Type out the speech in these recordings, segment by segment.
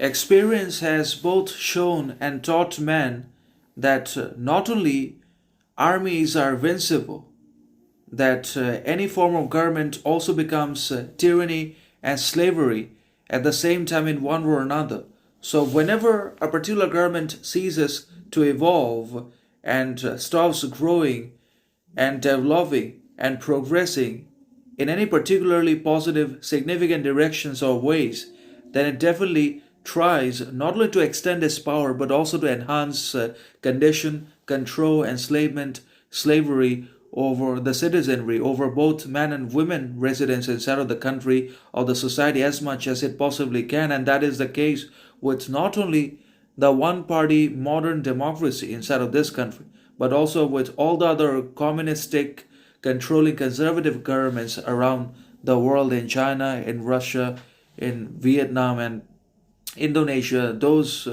Experience has both shown and taught man that not only armies are invincible, that any form of government also becomes tyranny and slavery at the same time in one way or another. So, whenever a particular government ceases to evolve and stops growing and developing and progressing in any particularly positive, significant directions or ways, then it definitely tries not only to extend its power but also to enhance condition, control, enslavement, slavery over the citizenry, over both men and women residents inside of the country or the society as much as it possibly can. And that is the case with not only the one party modern democracy inside of this country, but also with all the other communistic, controlling conservative governments around the world in China, in Russia, in Vietnam, and Indonesia. Those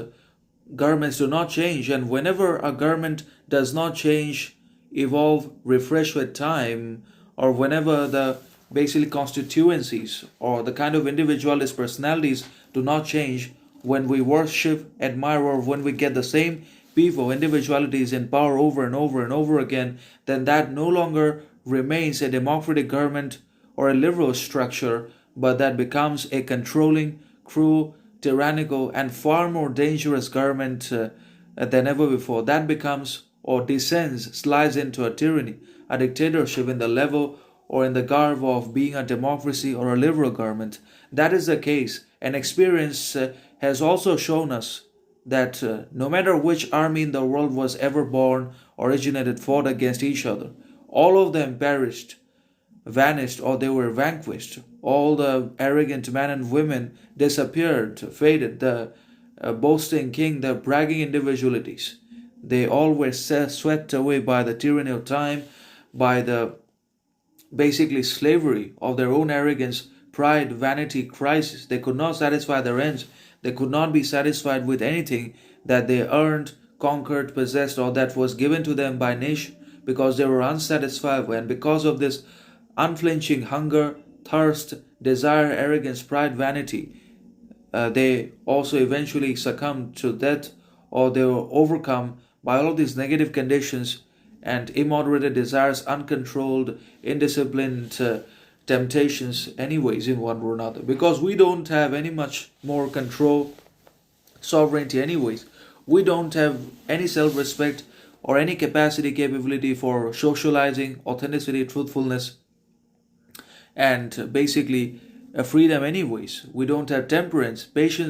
governments do not change, and whenever a government does not change, evolve, refresh with time, or whenever the basically constituencies or the kind of individualist personalities do not change, when we worship, admire, or when we get the same people, individualities in power over and over and over again, then that no longer remains a democratic government or a liberal structure, but that becomes a controlling, cruel, tyrannical, and far more dangerous government than ever before. That becomes or descends, slides into a tyranny, a dictatorship in the level or in the garb of being a democracy or a liberal government. That is the case. And experience has also shown us that no matter which army in the world was ever born, originated, fought against each other, all of them perished, vanished, or they were vanquished. All the arrogant men and women disappeared, faded. The boasting king, the bragging individualities, they all were swept away by the tyranny of time, by the basically slavery of their own arrogance, pride, vanity, crisis. They could not satisfy their ends. They could not be satisfied with anything that they earned, conquered, possessed, or that was given to them by nation, because they were unsatisfied. And because of this unflinching hunger, thirst, desire, arrogance, pride, vanity, they also eventually succumbed to death, or they were overcome by all of these negative conditions and immoderated desires, uncontrolled, indisciplined temptations, anyways, in one or another. Because we don't have any much more control, sovereignty, anyways. We don't have any self respect or any capacity, capability for socializing, authenticity, truthfulness, and basically freedom, anyways. We don't have temperance, patience,